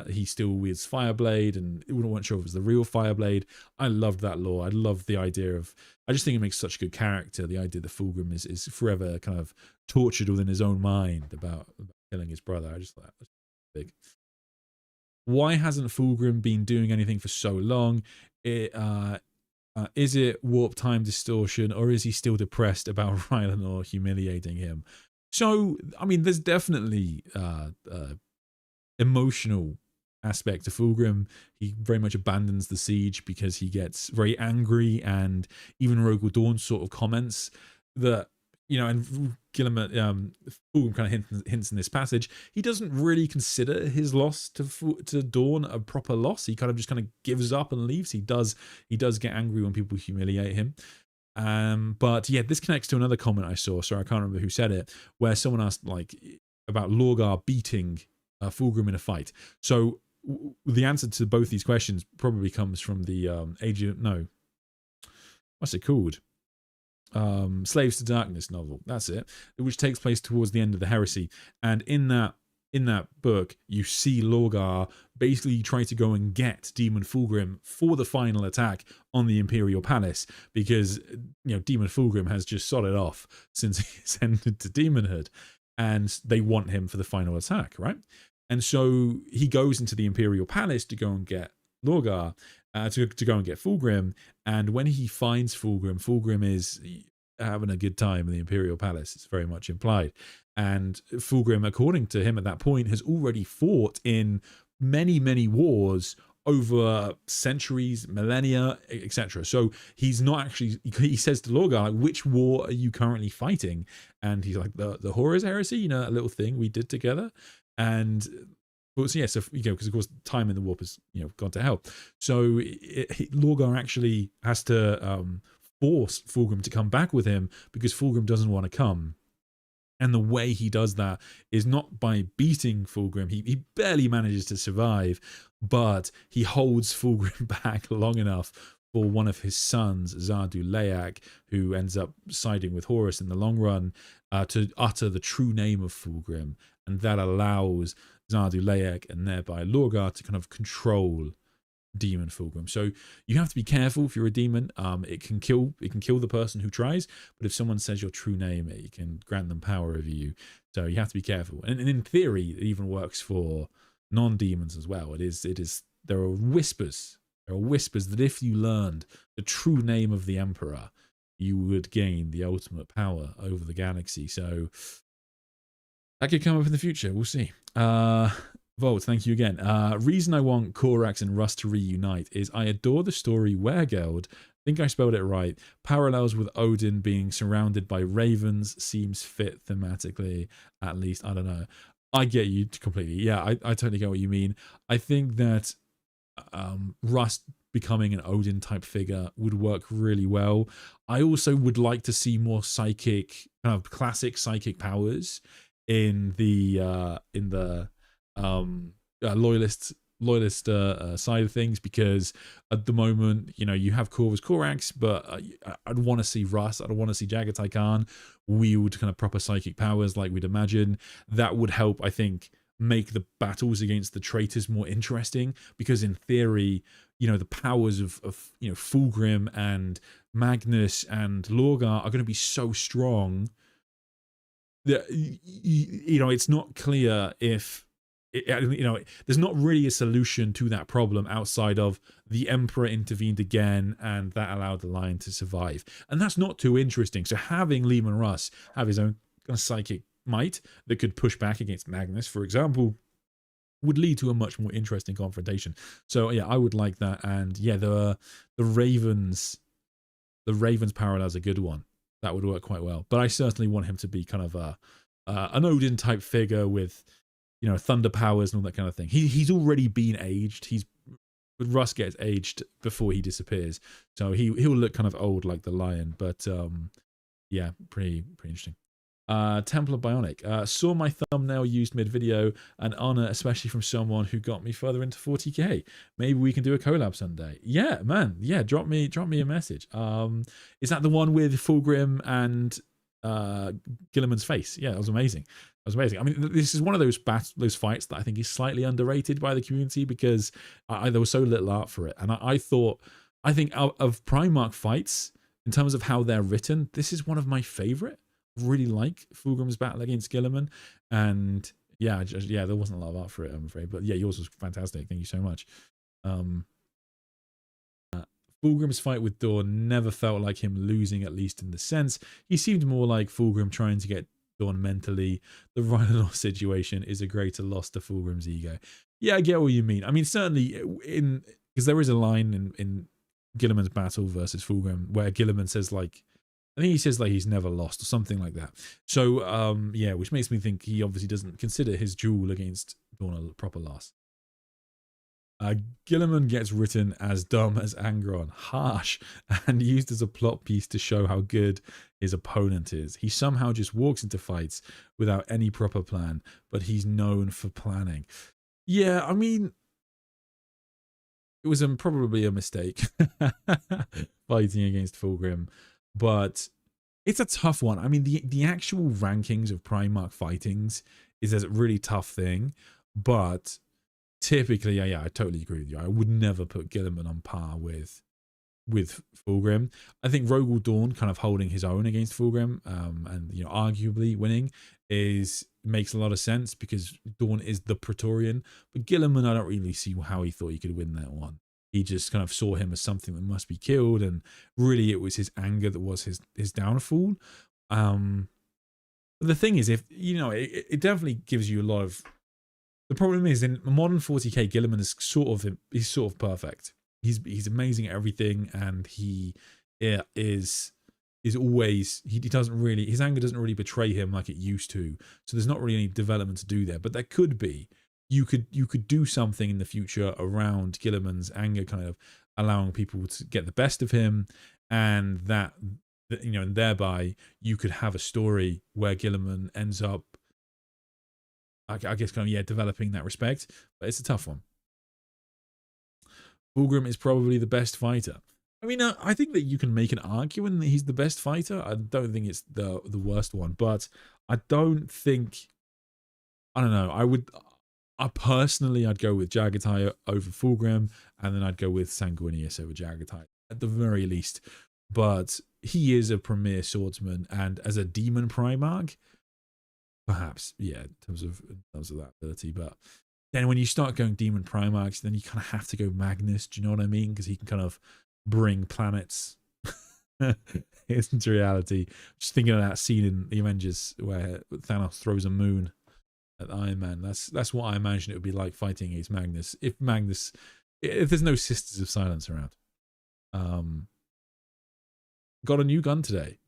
he still wields Fireblade, and we weren't sure if it was the real Fireblade. I loved that lore. I loved the idea of, I just think it makes such a good character, the idea that Fulgrim is forever kind of tortured within his own mind about killing his brother. I just thought that was big. Why hasn't Fulgrim been doing anything for so long? Is it warp time distortion, or is he still depressed about Rylanor humiliating him? So, I mean, there's definitely emotional aspect to Fulgrim. He very much abandons the siege because he gets very angry, and even Rogal Dawn sort of comments that, you know, and Guilliman, Fulgrim kind of hints in this passage, he doesn't really consider his loss to Dawn a proper loss. He kind of just kind of gives up and leaves. He does get angry when people humiliate him. But yeah, this connects to another comment I saw. Sorry, I can't remember who said it, where someone asked like about Lorgar beating Fulgrim in a fight. So the answer to both these questions probably comes from the what's it called? Slaves to Darkness novel. That's it. Which takes place towards the end of the Heresy. And in that book, you see Lorgar basically try to go and get Demon Fulgrim for the final attack on the Imperial Palace, because, you know, Demon Fulgrim has just sodded off since he ascended to demonhood, and they want him for the final attack, right? And so he goes into the Imperial Palace to go and get Lorgar, to go and get Fulgrim. And when he finds Fulgrim, Fulgrim is having a good time in the Imperial Palace. It's very much implied. And Fulgrim, according to him at that point, has already fought in many, many wars over centuries, millennia, etc. So he's not actually, he says to Lorgar, like, which war are you currently fighting? And he's like, the Horus Heresy, you know, that little thing we did together. And well, so yeah, so, you know, because of course time in the warp has, you know, gone to hell. So Lorgar actually has to force Fulgrim to come back with him, because Fulgrim doesn't want to come. And the way he does that is not by beating Fulgrim. He barely manages to survive, but he holds Fulgrim back long enough for one of his sons, Zardu Layak, who ends up siding with Horus in the long run, to utter the true name of Fulgrim. And that allows Zardu Layak and thereby Lorgar to kind of control demon Fulgrim. So you have to be careful if you're a demon. It can kill the person who tries, but if someone says your true name, it can grant them power over you. So you have to be careful. And in theory, it even works for non-demons as well. There are whispers that if you learned the true name of the Emperor, you would gain the ultimate power over the galaxy. So that could come up in the future. We'll see. Volt, thank you again. Reason I want Korax and Rust to reunite is I adore the story Wergeld, I think I spelled it right, parallels with Odin being surrounded by ravens seems fit thematically, at least. I don't know. I get you completely. Yeah, I totally get what you mean. I think that Rust becoming an Odin type figure would work really well. I also would like to see more psychic, kind of classic psychic powers in the loyalist side of things, because at the moment, you know, you have Corvus Corax, but I'd want to see Rust, I'd want to see Jagatai Khan wield kind of proper psychic powers like we'd imagine. That would help, I think, make the battles against the traitors more interesting, because in theory, you know, the powers of you know, Fulgrim and Magnus and Lorgar are going to be so strong that, you know, it's not clear if you know, there's not really a solution to that problem outside of the Emperor intervened again and that allowed the Lion to survive, and that's not too interesting. So having Leman Russ have his own kind of psychic might that could push back against Magnus, for example, would lead to a much more interesting confrontation. So yeah, I would like that. And yeah, the Ravens parallel is a good one. That would work quite well. But I certainly want him to be kind of an Odin type figure with, you know, thunder powers and all that kind of thing. He's already been aged. Russ gets aged before he disappears, so he'll look kind of old like the Lion. But yeah, pretty interesting. Templar Bionic, saw my thumbnail used mid-video, an honor, especially from someone who got me further into 40k. Maybe we can do a collab someday. Yeah, man. Yeah, drop me a message. Is that the one with Fulgrim and Guilliman's face? Yeah, that was amazing. That was amazing. I mean, this is one of those fights that I think is slightly underrated by the community, because there was so little art for it. And I think out of Primarch fights, in terms of how they're written, this is one of my favorite. Really like Fulgrim's battle against Guilliman, and yeah, there wasn't a lot of art for it, I'm afraid, but yeah, yours was fantastic. Thank you so much. Fulgrim's fight with Dawn never felt like him losing, at least in the sense. He seemed more like Fulgrim trying to get Dawn mentally. The Rhinosaur situation is a greater loss to Fulgrim's ego. Yeah, I get what you mean. I mean, certainly because there is a line in Guilliman's battle versus Fulgrim where Guilliman says, like, I think he says like he's never lost or something like that. So yeah, which makes me think he obviously doesn't consider his duel against Dawn a proper loss. Guilliman gets written as dumb as Angron, harsh, and used as a plot piece to show how good his opponent is. He somehow just walks into fights without any proper plan, but he's known for planning. Yeah, I mean, it was probably a mistake fighting against Fulgrim. But it's a tough one. I mean, the actual rankings of Primarch fightings is a really tough thing. But typically, yeah, I totally agree with you. I would never put Guilliman on par with Fulgrim. I think Rogel Dawn kind of holding his own against Fulgrim, and, you know, arguably winning makes a lot of sense, because Dawn is the Praetorian. But Guilliman, I don't really see how he thought he could win that one. He just kind of saw him as something that must be killed, and really it was his anger that was his downfall. But the thing is, if you know, it definitely gives you a lot of. The problem is, in modern 40k, Guilliman is sort of perfect. He's amazing at everything, and he is always he doesn't really, his anger doesn't really betray him like it used to. So there's not really any development to do there, but there could be. You could do something in the future around Guilliman's anger, kind of allowing people to get the best of him, and that you know, and thereby you could have a story where Guilliman ends up, I guess, kind of, yeah, developing that respect. But it's a tough one. Fulgrim is probably the best fighter. I mean, I think that you can make an argument that he's the best fighter. I don't think it's the worst one, but I don't think, I don't know, I'd go with Jagatai over Fulgrim, and then I'd go with Sanguinius over Jagatai at the very least. But he is a premier swordsman, and as a demon Primarch, perhaps, yeah, in terms of that ability. But then when you start going demon Primarchs, then you kind of have to go Magnus. Do you know what I mean? Because he can kind of bring planets into reality. Just thinking of that scene in the Avengers where Thanos throws a moon at Iron Man. That's what I imagine it would be like fighting against Magnus. If there's no Sisters of Silence around. Got a new gun today.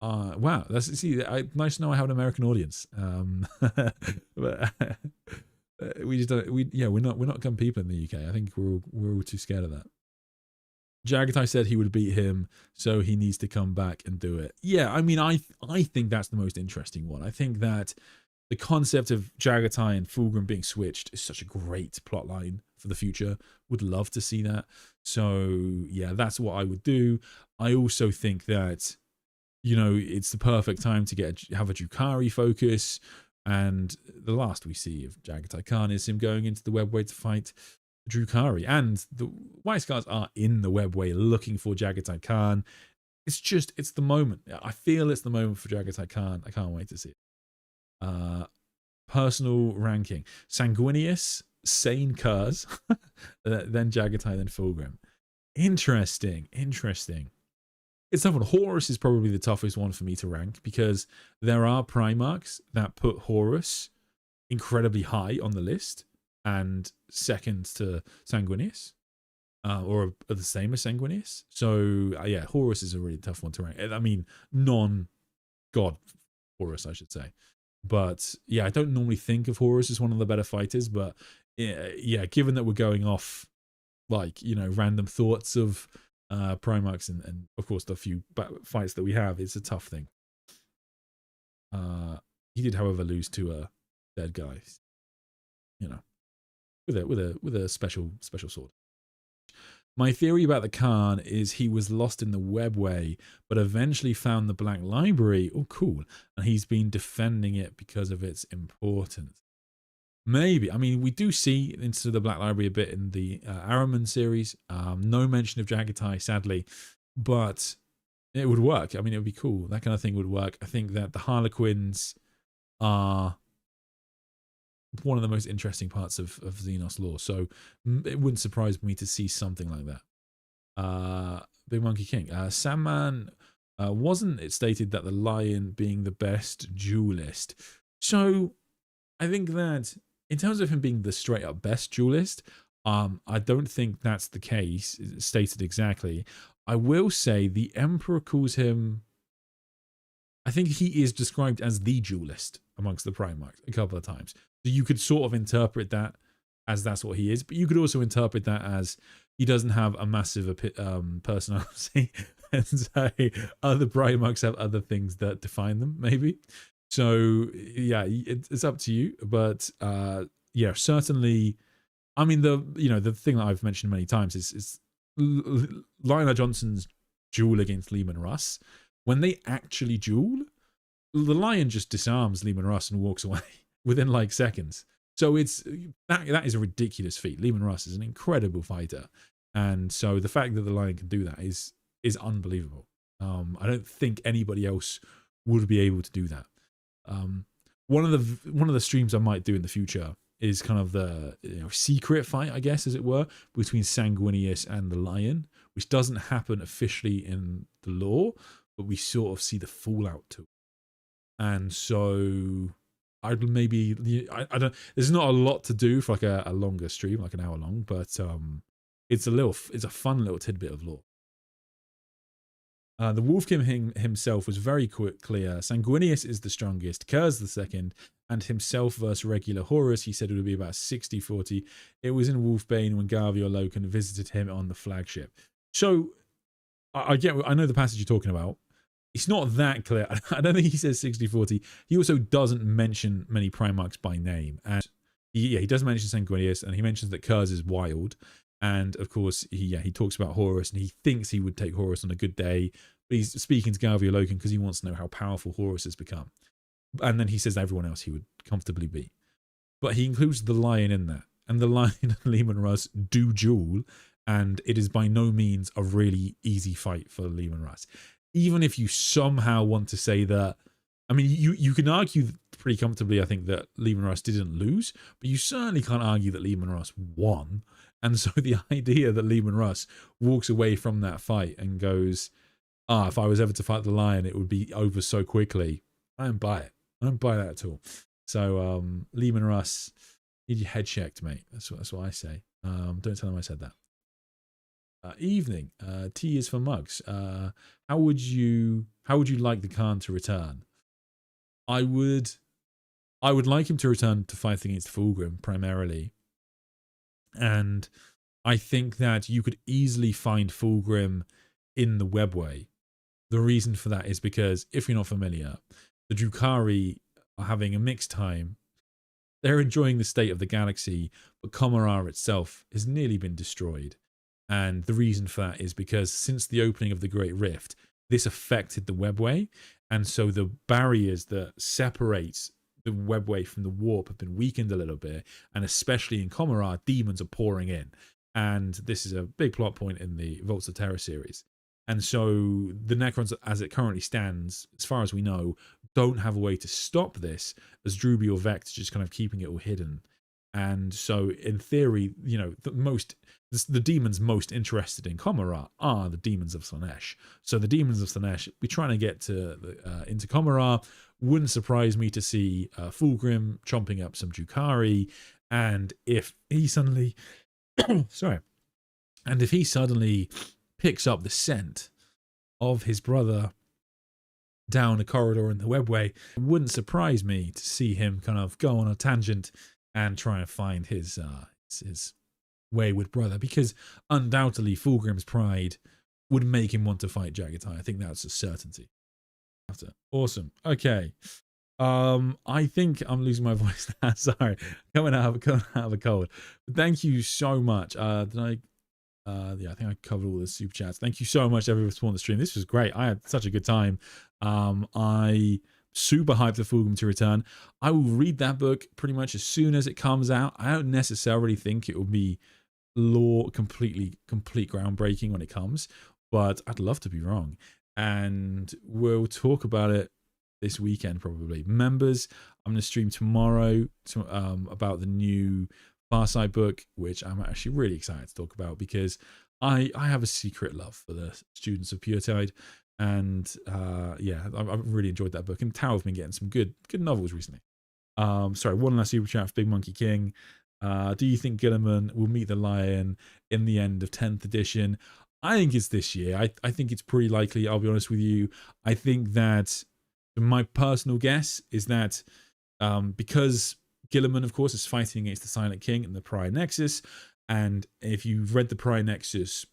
Wow, nice to know I have an American audience. But we just don't. We're not gun people in the UK. I think we're all too scared of that. Jagatai said he would beat him, so he needs to come back and do it. Yeah, I mean, I think that's the most interesting one. I think that the concept of Jagatai and Fulgrim being switched is such a great plot line for the future. Would love to see that. So yeah, that's what I would do. I also think that, you know, it's the perfect time to have a Drukhari focus. And the last we see of Jagatai Khan is him going into the webway to fight Drukhari. And the White Scars are in the webway looking for Jagatai Khan. It's the moment. I feel it's the moment for Jagatai Khan. I can't wait to see it. Personal ranking. Sanguinius, Sane Kurz, then Jagatai, then Fulgrim. Interesting. It's tough one. Horus is probably the toughest one for me to rank, because there are Primarchs that put Horus incredibly high on the list and second to Sanguinius, or are the same as Sanguinius. So yeah, Horus is a really tough one to rank. I mean, non-god Horus, I should say. But yeah, I don't normally think of Horus as one of the better fighters, but yeah, given that we're going off, like, you know, random thoughts of Primarchs and of course the few fights that we have, it's a tough thing. He did, however, lose to a dead guy, you know, with a special sword. My theory about the Khan is he was lost in the webway, but eventually found the Black Library. Oh, cool. And he's been defending it because of its importance. Maybe. I mean, we do see into the Black Library a bit in the Araman series. No mention of Jagatai, sadly, but it would work. I mean, it would be cool. That kind of thing would work. I think that the Harlequins are one of the most interesting parts of Xenos lore. So it wouldn't surprise me to see something like that. Big Monkey King. Sandman, wasn't it stated that the Lion being the best duelist? So I think that in terms of him being the straight up best duelist, I don't think that's the case, stated exactly. I will say the Emperor calls him, I think he is described as the duelist amongst the Primarchs a couple of times. So you could sort of interpret that as that's what he is, but you could also interpret that as he doesn't have a massive personality, and say other Primarchs have other things that define them, maybe. So yeah, it's up to you, but yeah, certainly. I mean, the thing that I've mentioned many times is Lionel Johnson's duel against Leman Russ. When they actually duel, the Lion just disarms Leman Russ and walks away within like seconds. So that is a ridiculous feat. Leman Russ is an incredible fighter, and so the fact that the Lion can do that is unbelievable. I don't think anybody else would be able to do that. One of the streams I might do in the future is kind of the secret fight, I guess, as it were, between Sanguinius and the Lion, which doesn't happen officially in the lore, but we sort of see the fallout to it. And so I don't. There's not a lot to do for like a longer stream, like an hour long, but it's a fun little tidbit of lore. The Wolf King himself was very clear. Sanguinius is the strongest, Kurz the second, and himself versus regular Horus, he said it would be about 60-40. It was in Wolfbane when Garvey or Loken visited him on the flagship. So I know the passage you're talking about. it's not that clear. I don't think he says 60-40. He also doesn't mention many Primarchs by name. And he does mention Sanguinius, and he mentions that Kurz is wild. And of course, he talks about Horus, and he thinks he would take Horus on a good day. But he's speaking to Galvia Loken because he wants to know how powerful Horus has become. And then he says everyone else he would comfortably be. But he includes the Lion in that. And the Lion and Leman Russ do duel, and it is by no means a really easy fight for Leman Russ. Even if you somehow want to say that, I mean, you can argue pretty comfortably, I think, that Leman Russ didn't lose, but you certainly can't argue that Leman Russ won. And so the idea that Leman Russ walks away from that fight and goes, if I was ever to fight the Lion, it would be over so quickly. I don't buy it. I don't buy that at all. So Leman Russ, need your head checked, mate. That's what I say. Don't tell him I said that. Evening. T is for Mugs. How would you like the Khan to return? I would like him to return to fight against Fulgrim primarily. And I think that you could easily find Fulgrim in the webway. The reason for that is because, if you're not familiar, the Drukhari are having a mixed time. They're enjoying the state of the galaxy, but Commorragh itself has nearly been destroyed. And the reason for that is because since the opening of the Great Rift, this affected the webway. And so the barriers that separate the webway from the warp have been weakened a little bit. And especially in Commorragh, demons are pouring in. And this is a big plot point in the Vaults of Terror series. And so the Necrons, as it currently stands, as far as we know, don't have a way to stop this, as Druby or Vex just kind of keeping it all hidden. And so, in theory, you know, the demons most interested in Commorragh are the demons of Slaanesh. So the demons of Slaanesh be trying to get to into Commorragh. Wouldn't surprise me to see Fulgrim chomping up some Drukhari, and if he suddenly, if he suddenly picks up the scent of his brother down a corridor in the webway, it wouldn't surprise me to see him kind of go on a tangent and try and find his wayward brother, because undoubtedly Fulgrim's pride would make him want to fight Jagatai. I think that's a certainty. Awesome. Okay. I think I'm losing my voice now. Sorry, coming out of a cold. But thank you so much. I think I covered all the super chats. Thank you so much, everyone, for supporting the stream. This was great. I had such a good time. I super hyped for Fulgrim to return. I will read that book pretty much as soon as it comes out. I don't necessarily think it will be complete groundbreaking when it comes, but I'd love to be wrong. And we'll talk about it this weekend probably. Members, I'm going to stream tomorrow about the new Farsight book, which I'm actually really excited to talk about, because I have a secret love for the students of Puretide. And I've really enjoyed that book. And Tao have been getting some good novels recently. Sorry, one last super chat for Big Monkey King. Do you think Guilliman will meet the Lion in the end of 10th edition? I think it's this year. I think it's pretty likely, I'll be honest with you. I think that my personal guess is that because Guilliman, of course, is fighting against the Silent King in the Prior Nexus, and if you've read the Prior Nexus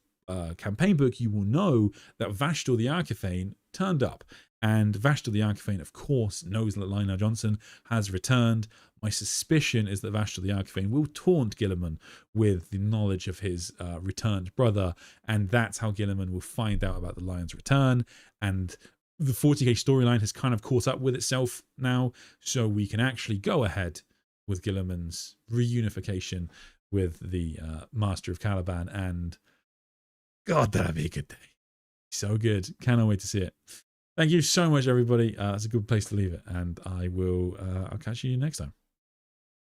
campaign book, you will know that Vashtor the Archithane turned up. And Vashtor the Archithane, of course, knows that Lionel Johnson has returned. My suspicion is that Vashtor the Archithane will taunt Guilliman with the knowledge of his returned brother, and that's how Guilliman will find out about the Lion's return. And the 40k storyline has kind of caught up with itself now, so we can actually go ahead with Guilliman's reunification with the Master of Caliban, and God, that'd be a good day. So good. Cannot wait to see it. Thank you so much, everybody. That's a good place to leave it, and I'll catch you next time.